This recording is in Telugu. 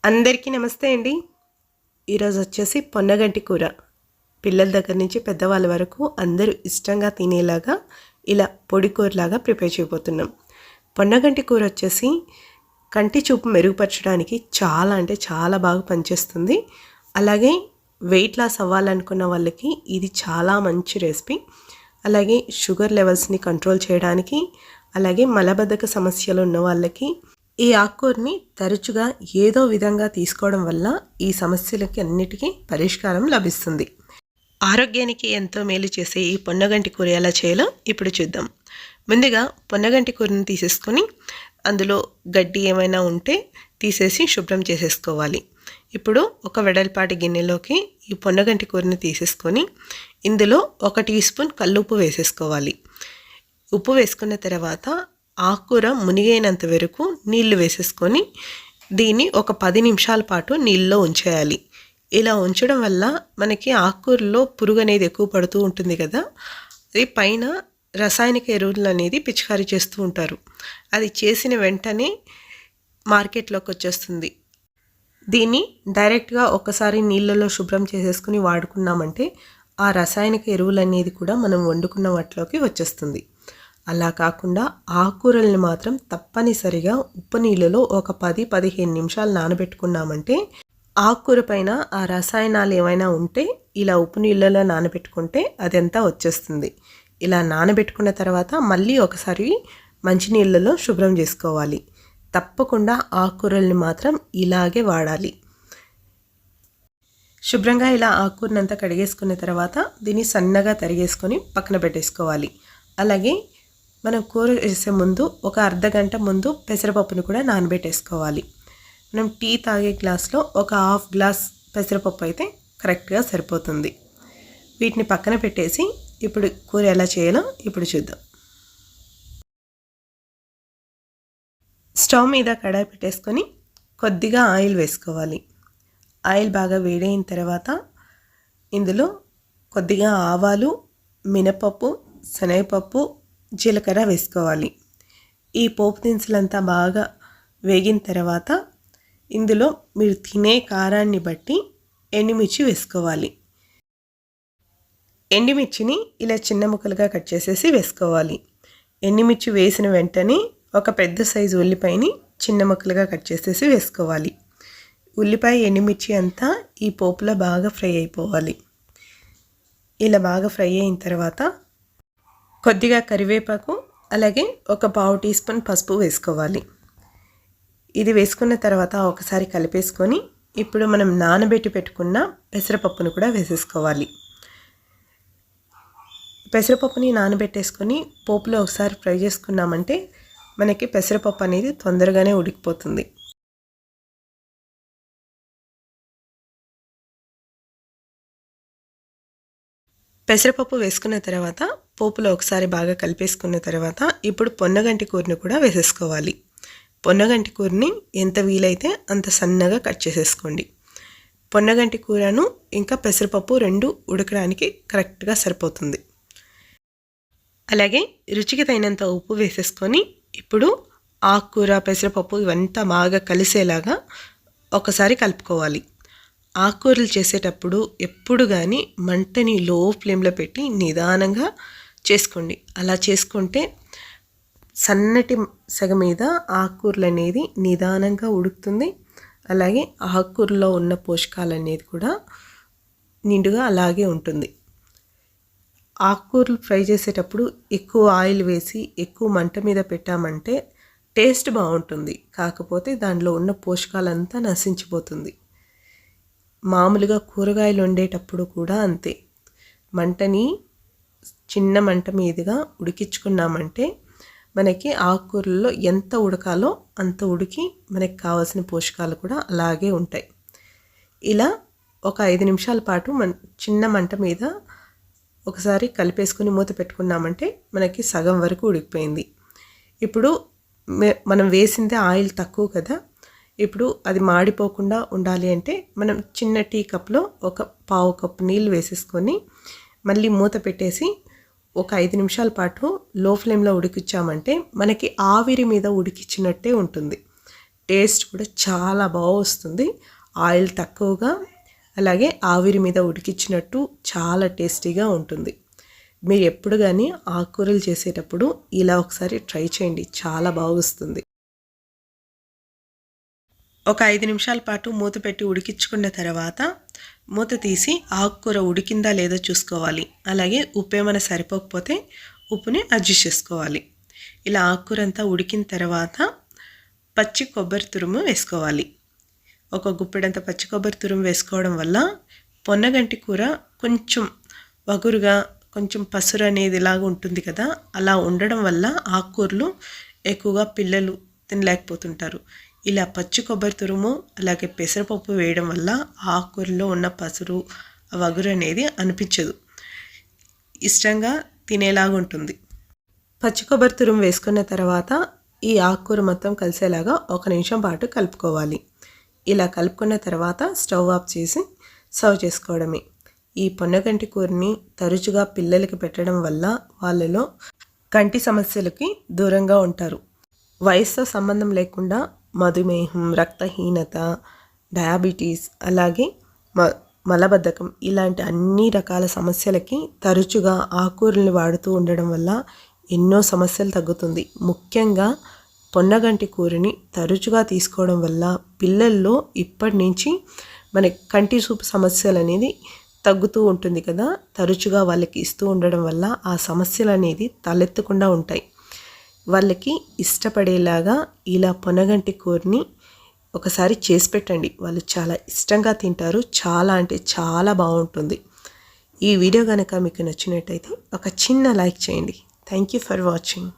అందరికీ నమస్తే అండి. ఈరోజు వచ్చేసి పొన్నగంటి కూర. పిల్లల దగ్గర నుంచి పెద్దవాళ్ళ వరకు అందరూ ఇష్టంగా తినేలాగా ఇలా పొడి కూరలాగా ప్రిపేర్ చేయబోతున్నాం. పొన్నగంటి కూర వచ్చేసి కంటి చూపు మెరుగుపరచడానికి చాలా అంటే చాలా బాగా పనిచేస్తుంది. అలాగే వెయిట్ లాస్ అవ్వాలనుకున్న వాళ్ళకి ఇది చాలా మంచి రెసిపీ. అలాగే షుగర్ లెవెల్స్ని కంట్రోల్ చేయడానికి, అలాగే మలబద్ధక సమస్యలు ఉన్న వాళ్ళకి ఈ ఆకుకూరని తరచుగా ఏదో విధంగా తీసుకోవడం వల్ల ఈ సమస్యలకి అన్నిటికీ పరిష్కారం లభిస్తుంది. ఆరోగ్యానికి ఎంతో మేలు చేసే ఈ పొన్నగంటి కూర ఎలా చేయాలో ఇప్పుడు చూద్దాం. ముందుగా పొన్నగంటి కూరని తీసేసుకొని అందులో గడ్డి ఏమైనా ఉంటే తీసేసి శుభ్రం చేసేసుకోవాలి. ఇప్పుడు ఒక వెడల్పాటి గిన్నెలోకి ఈ పొన్నగంటి కూరని తీసేసుకొని ఇందులో 1 టీ స్పూన్ కల్లుప్పు వేసేసుకోవాలి. ఉప్పు వేసుకున్న తర్వాత ఆకుకూర మునిగైనంత వరకు నీళ్లు వేసేసుకొని దీన్ని ఒక 10 నిమిషాల పాటు నీళ్ళలో ఉంచేయాలి. ఇలా ఉంచడం వల్ల మనకి ఆకుకూరలో పురుగు అనేది ఎక్కువ పడుతూ ఉంటుంది కదా, అది పైన రసాయనిక ఎరువులు అనేది పిచికారీ చేస్తూ ఉంటారు. అది చేసిన వెంటనే మార్కెట్లోకి వచ్చేస్తుంది. దీన్ని డైరెక్ట్గా ఒకసారి నీళ్ళలో శుభ్రం చేసేసుకుని వాడుకున్నామంటే ఆ రసాయనిక ఎరువులు అనేది కూడా మనం వండుకున్న వాటిలోకి వచ్చేస్తుంది. అలా కాకుండా ఆకుకూరల్ని మాత్రం తప్పనిసరిగా ఉప్పు నీళ్ళలో ఒక 10-15 నిమిషాలు నానబెట్టుకున్నామంటే ఆకుకూర పైన ఆ రసాయనాలు ఏమైనా ఉంటే ఇలా ఉప్పు నీళ్ళలో నానబెట్టుకుంటే అదంతా వచ్చేస్తుంది. ఇలా నానబెట్టుకున్న తర్వాత మళ్ళీ ఒకసారి మంచినీళ్ళలో శుభ్రం చేసుకోవాలి. తప్పకుండా ఆకుకూరల్ని మాత్రం ఇలాగే వాడాలి. శుభ్రంగా ఇలా ఆకుకూరనంతా కడిగేసుకున్న తర్వాత దీన్ని సన్నగా తరిగేసుకొని పక్కన పెట్టేసుకోవాలి. అలాగే మనం కూర చేసే ముందు ఒక అర్ధగంట ముందు పెసరపప్పును కూడా నానబెట్టేసుకోవాలి. మనం టీ తాగే గ్లాస్లో ఒక ½ గ్లాస్ పెసరపప్పు అయితే కరెక్ట్గా సరిపోతుంది. వీటిని పక్కన పెట్టేసి ఇప్పుడు కూర ఎలా చేయాలో ఇప్పుడు చూద్దాం. స్టవ్ మీద కడాయి పెట్టేసుకొని కొద్దిగా ఆయిల్ వేసుకోవాలి. ఆయిల్ బాగా వేడైన తర్వాత ఇందులో కొద్దిగా ఆవాలు, మినపప్పు, శనగపప్పు, జీలకర్ర వేసుకోవాలి. ఈ పోపు దినుసులంతా బాగా వేగిన తర్వాత ఇందులో మీరు తినే కారాన్ని బట్టి ఎండుమిర్చి వేసుకోవాలి. ఎండుమిర్చిని ఇలా చిన్న ముక్కలుగా కట్ చేసేసి వేసుకోవాలి. ఎండుమిర్చి వేసిన వెంటనే ఒక పెద్ద సైజు ఉల్లిపాయని చిన్న ముక్కలుగా కట్ చేసేసి వేసుకోవాలి. ఉల్లిపాయ, ఎండుమిర్చి అంతా ఈ పోపులో బాగా ఫ్రై అయిపోవాలి. ఇలా బాగా ఫ్రై అయిన తర్వాత కొద్దిగా కరివేపాకు, అలాగే ఒక ½ టీ స్పూన్ పసుపు వేసుకోవాలి. ఇది వేసుకున్న తర్వాత ఒకసారి కలిపేసుకొని ఇప్పుడు మనం నానబెట్టి పెట్టుకున్న పెసరపప్పును కూడా వేసేసుకోవాలి. పెసరపప్పుని నానబెట్టేసుకొని పోపులో ఒకసారి ఫ్రై చేసుకున్నామంటే మనకి పెసరపప్పు అనేది తొందరగానే ఉడికిపోతుంది. పెసరపప్పు వేసుకున్న తర్వాత పోపులో ఒకసారి బాగా కలిపేసుకున్న తర్వాత ఇప్పుడు పొన్నగంటి కూరని కూడా వేసేసుకోవాలి. పొన్నగంటి కూరని ఎంత వీలైతే అంత సన్నగా కట్ చేసేసుకోండి. పొన్నగంటి కూరను ఇంకా పెసరపప్పు 2 ఉడకడానికి కరెక్ట్గా సరిపోతుంది. అలాగే రుచికి తగినంత ఉప్పు వేసేసుకొని ఇప్పుడు ఆకుకూర, పెసరపప్పు ఇవంతా బాగా కలిసేలాగా ఒకసారి కలుపుకోవాలి. ఆకుకూరలు చేసేటప్పుడు ఎప్పుడు కానీ మంటని లో ఫ్లేమ్లో పెట్టి నిదానంగా చేసుకోండి. అలా చేసుకుంటే సన్నటి సెగ మీద ఆకుకూరలు అనేది నిదానంగా ఉడుకుతుంది. అలాగే ఆకుకూరలో ఉన్న పోషకాలు అనేది కూడా నిండుగా అలాగే ఉంటుంది. ఆకుకూరలు ఫ్రై చేసేటప్పుడు ఎక్కువ ఆయిల్ వేసి ఎక్కువ మంట మీద పెట్టామంటే టేస్ట్ బాగుంటుంది, కాకపోతే దానిలో ఉన్న పోషకాలంతా నశించిపోతుంది. మామూలుగా కూరగాయలు వండేటప్పుడు కూడా అంతే, మంటని చిన్న మంట మీదుగా ఉడికించుకున్నామంటే మనకి ఆకుకూరల్లో ఎంత ఉడకాలో అంత ఉడికి మనకి కావాల్సిన పోషకాలు కూడా అలాగే ఉంటాయి. ఇలా ఒక 5 నిమిషాల పాటు చిన్న మంట మీద ఒకసారి కలిపేసుకుని మూత పెట్టుకున్నామంటే మనకి సగం వరకు ఉడికిపోయింది. ఇప్పుడు మనం వేసిందే ఆయిల్ తక్కువ కదా, ఇప్పుడు అది మాడిపోకుండా ఉండాలి అంటే మనం చిన్న టీ కప్లో ఒక ½ కప్పు నీళ్ళు వేసేసుకొని మళ్ళీ మూత పెట్టేసి ఒక 5 నిమిషాల పాటు లో ఫ్లేమ్లో ఉడికించామంటే మనకి ఆవిరి మీద ఉడికించినట్టే ఉంటుంది. టేస్ట్ కూడా చాలా బాగా వస్తుంది. ఆయిల్ తక్కువగా, అలాగే ఆవిరి మీద ఉడికించినట్టు చాలా టేస్టీగా ఉంటుంది. మీరు ఎప్పుడు కానీ ఆకుకూరలు చేసేటప్పుడు ఇలా ఒకసారి ట్రై చేయండి, చాలా బాగా వస్తుంది. ఒక 5 నిమిషాల పాటు మూత పెట్టి ఉడికించుకున్న తర్వాత మూత తీసి ఆకుకూర ఉడికిందా లేదో చూసుకోవాలి. అలాగే ఉప్పు ఏమైనా సరిపోకపోతే ఉప్పుని అడ్జస్ట్ చేసుకోవాలి. ఇలా ఆకుకూర అంతా ఉడికిన తర్వాత పచ్చి కొబ్బరి తురుము వేసుకోవాలి. ఒక గుప్పెడంత పచ్చి కొబ్బరి తురుము వేసుకోవడం వల్ల పొన్నగంటి కూర కొంచెం వగురుగా, కొంచెం పసురు అనేది ఇలాగ ఉంటుంది కదా, అలా ఉండడం వల్ల ఆకుకూరలు ఎక్కువగా పిల్లలు తినలేకపోతుంటారు. ఇలా పచ్చి కొబ్బరి తురుము అలాగే పెసరపప్పు వేయడం వల్ల ఆకుకూరలో ఉన్న పసురు, వగురు అనేది అనిపించదు, ఇష్టంగా తినేలాగా ఉంటుంది. పచ్చి కొబ్బరి తురుము వేసుకున్న తర్వాత ఈ ఆకుకూర మొత్తం కలిసేలాగా 1 నిమిషం పాటు కలుపుకోవాలి. ఇలా కలుపుకున్న తర్వాత స్టవ్ ఆఫ్ చేసి సర్వ్ చేసుకోవడమే. ఈ పొన్నగంటి కూరని తరచుగా పిల్లలకి పెట్టడం వల్ల వాళ్ళలో కంటి సమస్యలకి దూరంగా ఉంటారు. వయసుతో సంబంధం లేకుండా మధుమేహం, రక్తహీనత, డయాబెటీస్, అలాగే మలబద్ధకం ఇలాంటి అన్ని రకాల సమస్యలకి తరచుగా ఆకుకూరల్ని వాడుతూ ఉండడం వల్ల ఎన్నో సమస్యలు తగ్గుతుంది. ముఖ్యంగా పొన్నగంటి కూరని తరచుగా తీసుకోవడం వల్ల పిల్లల్లో ఇప్పటి నుంచి మన కంటి చూపు సమస్యలు అనేది తగ్గుతూ ఉంటుంది కదా. తరచుగా వాళ్ళకి ఇస్తూ ఉండడం వల్ల ఆ సమస్యలు అనేది తలెత్తకుండా ఉంటాయి. వాళ్ళకి ఇష్టపడేలాగా ఇలా పొన్నగంటి కూరని ఒకసారి చేసి పెట్టండి, వాళ్ళు చాలా ఇష్టంగా తింటారు. చాలా అంటే చాలా బాగుంటుంది. ఈ వీడియో కనుక మీకు నచ్చినట్టయితే ఒక చిన్న లైక్ చేయండి. Thank you for watching.